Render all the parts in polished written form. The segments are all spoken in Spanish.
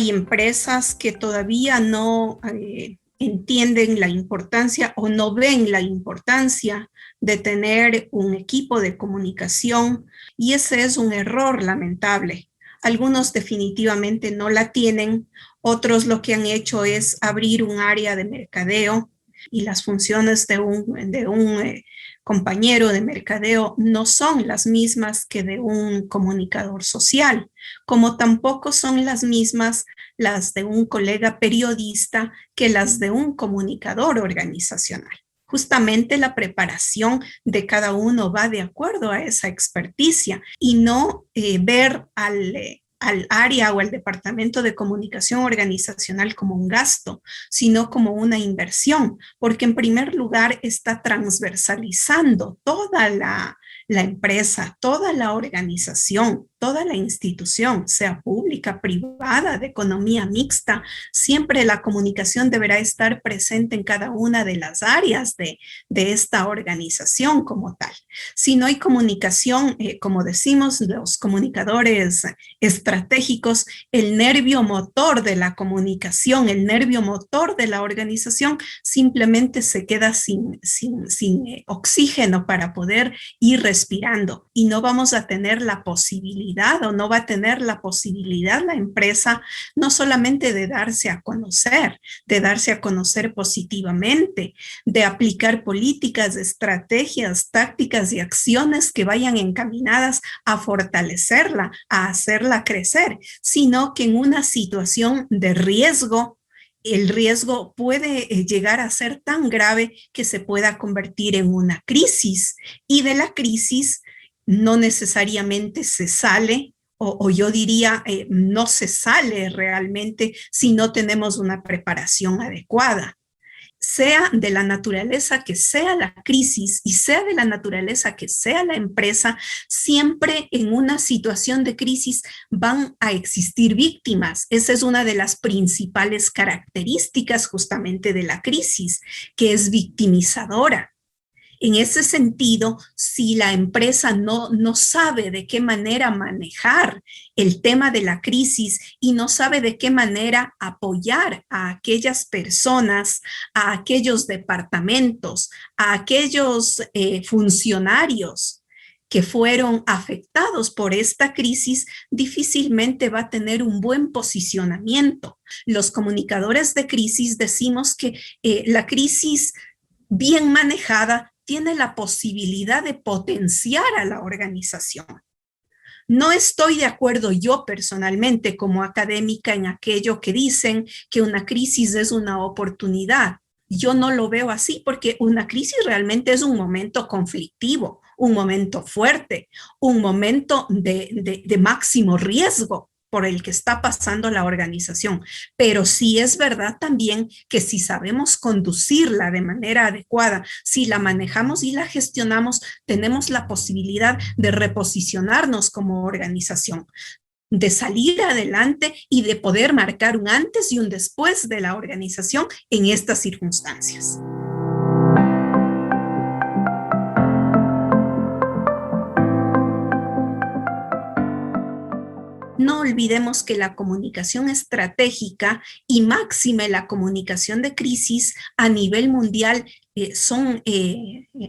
Hay empresas que todavía no entienden la importancia o no ven la importancia de tener un equipo de comunicación, y ese es un error lamentable. Algunos definitivamente no la tienen, otros lo que han hecho es abrir un área de mercadeo, y las funciones de un compañero de mercadeo no son las mismas que de un comunicador social, como tampoco son las mismas las de un colega periodista que las de un comunicador organizacional. Justamente la preparación de cada uno va de acuerdo a esa experticia, y no ver al área o al departamento de comunicación organizacional como un gasto, sino como una inversión, porque en primer lugar está transversalizando toda la empresa, toda la organización, toda la institución, sea pública, privada, de economía mixta. Siempre la comunicación deberá estar presente en cada una de las áreas de esta organización como tal. Si no hay comunicación, como decimos los comunicadores estratégicos, el nervio motor de la comunicación, el nervio motor de la organización, simplemente se queda sin oxígeno para poder ir respirando, y no vamos a tener la posibilidad, o no va a tener la posibilidad la empresa, no solamente de darse a conocer positivamente, de aplicar políticas, estrategias, tácticas y acciones que vayan encaminadas a fortalecerla, a hacerla crecer, sino que en una situación de riesgo, el riesgo puede llegar a ser tan grave que se pueda convertir en una crisis, y de la crisis no necesariamente se sale, o yo diría, no se sale realmente si no tenemos una preparación adecuada. Sea de la naturaleza que sea la crisis y sea de la naturaleza que sea la empresa, siempre en una situación de crisis van a existir víctimas. Esa es una de las principales características justamente de la crisis, que es victimizadora. En ese sentido, si la empresa no sabe de qué manera manejar el tema de la crisis y no sabe de qué manera apoyar a aquellas personas, a aquellos departamentos, a aquellos funcionarios que fueron afectados por esta crisis, difícilmente va a tener un buen posicionamiento. Los comunicadores de crisis decimos que la crisis bien manejada tiene la posibilidad de potenciar a la organización. No estoy de acuerdo yo personalmente como académica en aquello que dicen que una crisis es una oportunidad. Yo no lo veo así, porque una crisis realmente es un momento conflictivo, un momento fuerte, un momento de máximo riesgo por el que está pasando la organización. Pero sí es verdad también que si sabemos conducirla de manera adecuada, si la manejamos y la gestionamos, tenemos la posibilidad de reposicionarnos como organización, de salir adelante y de poder marcar un antes y un después de la organización en estas circunstancias. No olvidemos que la comunicación estratégica y máxime la comunicación de crisis a nivel mundial son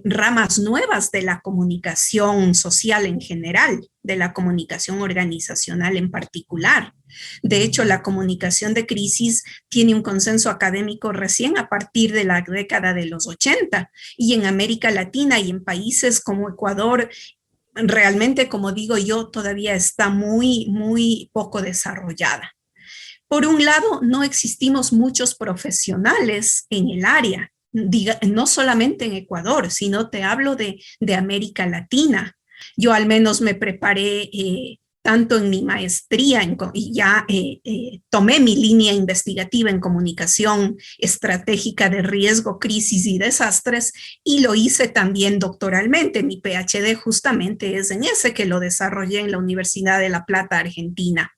ramas nuevas de la comunicación social en general, de la comunicación organizacional en particular. De hecho, la comunicación de crisis tiene un consenso académico recién a partir de la década de los 80, y en América Latina y en países como Ecuador, realmente, como digo yo, todavía está muy poco desarrollada. Por un lado, no existimos muchos profesionales en el área, no solamente en Ecuador, sino te hablo de América Latina. Yo al menos me preparé tanto en mi maestría y ya tomé mi línea investigativa en comunicación estratégica de riesgo, crisis y desastres, y lo hice también doctoralmente. Mi PhD justamente es en ese, que lo desarrollé en la Universidad de La Plata, Argentina.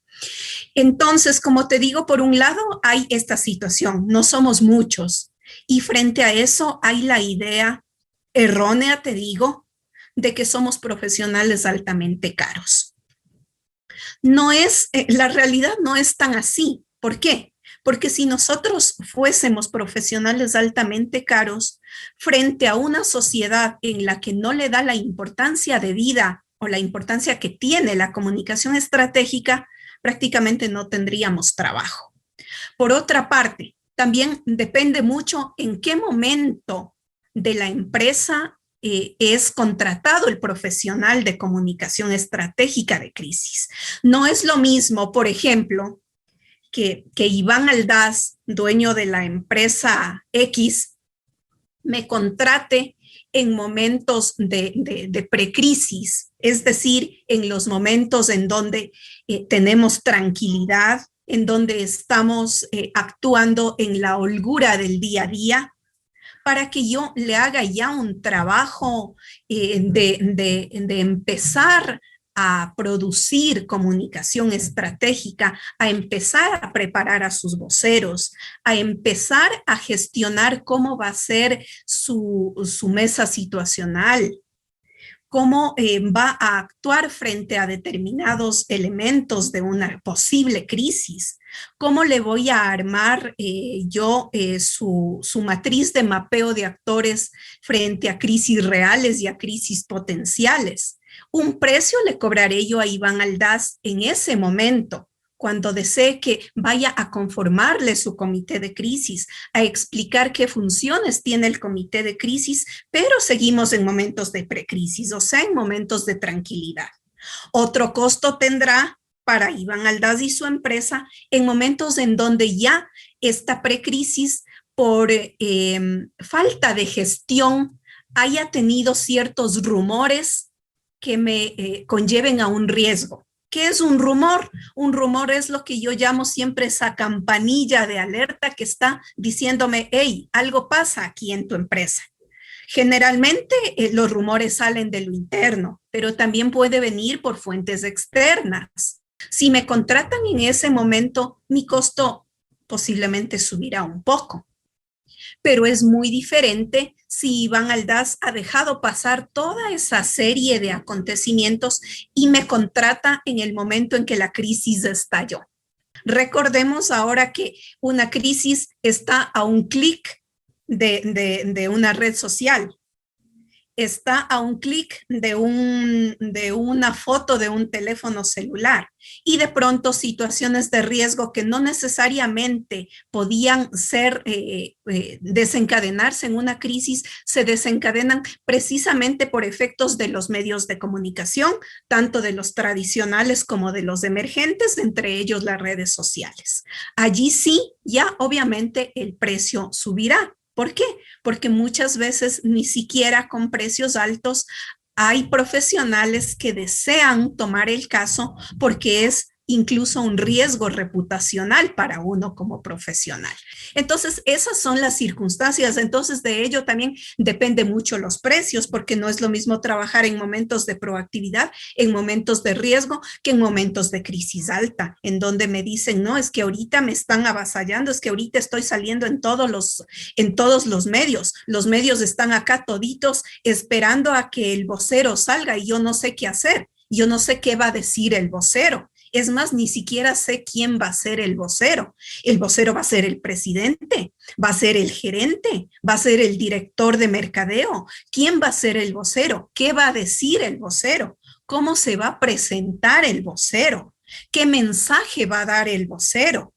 Entonces, como te digo, por un lado hay esta situación, no somos muchos, y frente a eso hay la idea errónea, te digo, de que somos profesionales altamente caros. No es, la realidad no es tan así. ¿Por qué? Porque si nosotros fuésemos profesionales altamente caros frente a una sociedad en la que no le da la importancia de vida o la importancia que tiene la comunicación estratégica, prácticamente no tendríamos trabajo. Por otra parte, también depende mucho en qué momento de la empresa es contratado el profesional de comunicación estratégica de crisis. No es lo mismo, por ejemplo, que Iván Aldaz, dueño de la empresa X, me contrate en momentos de precrisis, es decir, en los momentos en donde tenemos tranquilidad, en donde estamos actuando en la holgura del día a día, para que yo le haga ya un trabajo de empezar a producir comunicación estratégica, a empezar a preparar a sus voceros, a empezar a gestionar cómo va a ser su mesa situacional, cómo va a actuar frente a determinados elementos de una posible crisis, cómo le voy a armar su matriz de mapeo de actores frente a crisis reales y a crisis potenciales. Un precio le cobraré yo a Iván Aldaz en ese momento, cuando desee que vaya a conformarle su comité de crisis, a explicar qué funciones tiene el comité de crisis, pero seguimos en momentos de precrisis, o sea, en momentos de tranquilidad. Otro costo tendrá para Iván Aldaz y su empresa en momentos en donde ya esta precrisis, por falta de gestión, haya tenido ciertos rumores que me conlleven a un riesgo. ¿Qué es un rumor? Un rumor es lo que yo llamo siempre esa campanilla de alerta que está diciéndome, hey, algo pasa aquí en tu empresa. Generalmente los rumores salen de lo interno, pero también puede venir por fuentes externas. Si me contratan en ese momento, mi costo posiblemente subirá un poco. Pero es muy diferente si Iván Aldaz ha dejado pasar toda esa serie de acontecimientos y me contrata en el momento en que la crisis estalló. Recordemos ahora que una crisis está a un clic de una red social, está a un clic de una foto de un teléfono celular y de pronto situaciones de riesgo que no necesariamente podían ser desencadenarse en una crisis, se desencadenan precisamente por efectos de los medios de comunicación, tanto de los tradicionales como de los emergentes, entre ellos las redes sociales. Allí sí, ya obviamente el precio subirá. ¿Por qué? Porque muchas veces ni siquiera con precios altos hay profesionales que desean tomar el caso porque es incluso un riesgo reputacional para uno como profesional. Entonces, esas son las circunstancias. Entonces, de ello también depende mucho los precios, porque no es lo mismo trabajar en momentos de proactividad, en momentos de riesgo, que en momentos de crisis alta, en donde me dicen, no, es que ahorita me están avasallando, es que ahorita estoy saliendo en todos los medios. Los medios están acá toditos esperando a que el vocero salga y yo no sé qué hacer. Yo no sé qué va a decir el vocero. Es más, ni siquiera sé quién va a ser el vocero. El vocero va a ser el presidente, va a ser el gerente, va a ser el director de mercadeo. ¿Quién va a ser el vocero? ¿Qué va a decir el vocero? ¿Cómo se va a presentar el vocero? ¿Qué mensaje va a dar el vocero?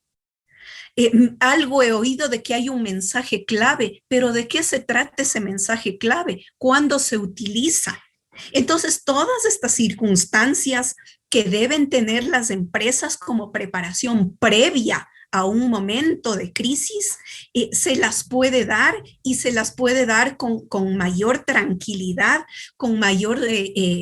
Algo he oído de que hay un mensaje clave, pero ¿de qué se trata ese mensaje clave? ¿Cuándo se utiliza? Entonces, todas estas circunstancias que deben tener las empresas como preparación previa a un momento de crisis, se las puede dar y se las puede dar con mayor tranquilidad, con mayor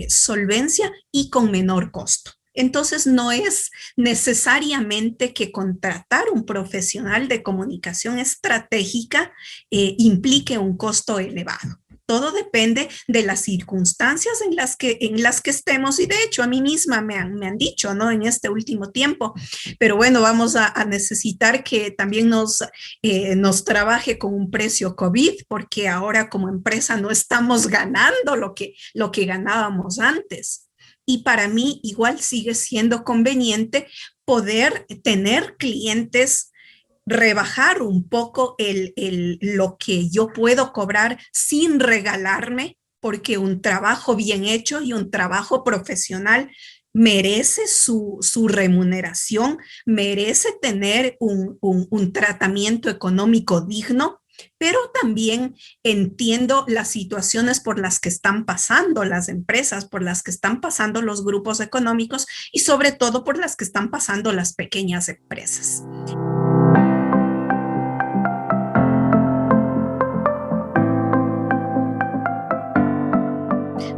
solvencia y con menor costo. Entonces, no es necesariamente que contratar un profesional de comunicación estratégica implique un costo elevado. Todo depende de las circunstancias en las que estemos, y de hecho a mí misma me han dicho, ¿no? En este último tiempo, pero bueno, vamos a necesitar que también nos trabaje con un precio COVID, porque ahora como empresa no estamos ganando lo que ganábamos antes. Y para mí igual sigue siendo conveniente poder tener clientes, rebajar un poco lo que yo puedo cobrar sin regalarme, porque un trabajo bien hecho y un trabajo profesional merece su remuneración, merece tener un tratamiento económico digno, pero también entiendo las situaciones por las que están pasando las empresas, por las que están pasando los grupos económicos y sobre todo por las que están pasando las pequeñas empresas.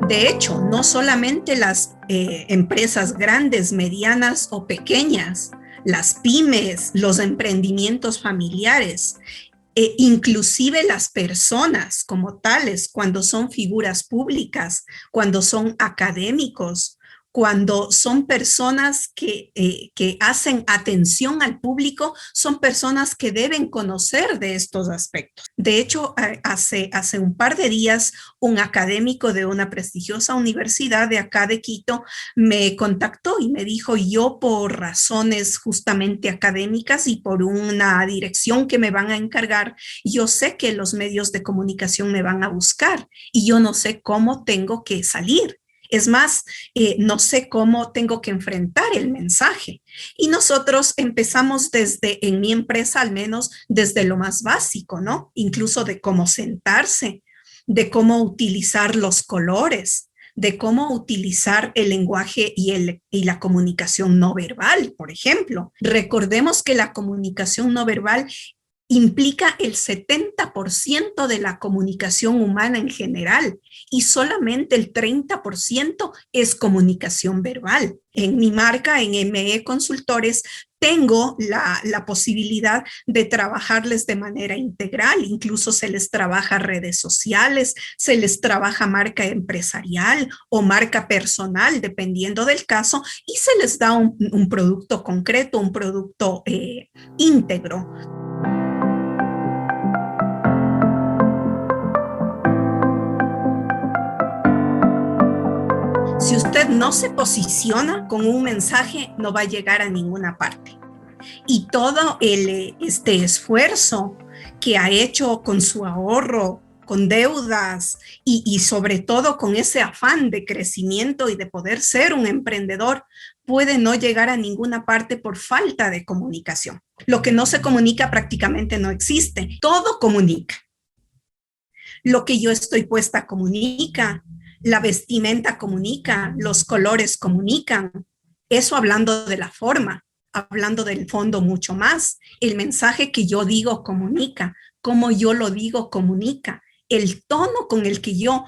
De hecho, no solamente las empresas grandes, medianas o pequeñas, las pymes, los emprendimientos familiares, inclusive las personas como tales, cuando son figuras públicas, cuando son académicos, cuando son personas que hacen atención al público, son personas que deben conocer de estos aspectos. De hecho, hace un par de días, un académico de una prestigiosa universidad de acá de Quito me contactó y me dijo, yo por razones justamente académicas y por una dirección que me van a encargar, yo sé que los medios de comunicación me van a buscar y yo no sé cómo tengo que salir. Es más, no sé cómo tengo que enfrentar el mensaje. Y nosotros empezamos en mi empresa, al menos desde lo más básico, ¿no? Incluso de cómo sentarse, de cómo utilizar los colores, de cómo utilizar el lenguaje y la comunicación no verbal, por ejemplo. Recordemos que la comunicación no verbal implica el 70% de la comunicación humana en general y solamente el 30% es comunicación verbal. En mi marca, en ME Consultores, tengo la posibilidad de trabajarles de manera integral, incluso se les trabaja redes sociales, se les trabaja marca empresarial o marca personal, dependiendo del caso, y se les da un producto concreto, un producto íntegro. Si usted no se posiciona con un mensaje, no va a llegar a ninguna parte. Y todo este esfuerzo que ha hecho con su ahorro, con deudas y sobre todo con ese afán de crecimiento y de poder ser un emprendedor, puede no llegar a ninguna parte por falta de comunicación. Lo que no se comunica prácticamente no existe. Todo comunica. Lo que yo estoy puesta comunica, la vestimenta comunica, los colores comunican. Eso hablando de la forma, hablando del fondo mucho más. El mensaje que yo digo comunica, cómo yo lo digo comunica, el tono con el que yo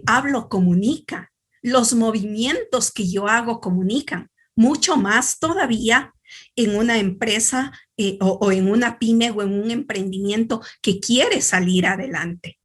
hablo comunica, los movimientos que yo hago comunican, mucho más todavía en una empresa o en una pyme o en un emprendimiento que quiere salir adelante.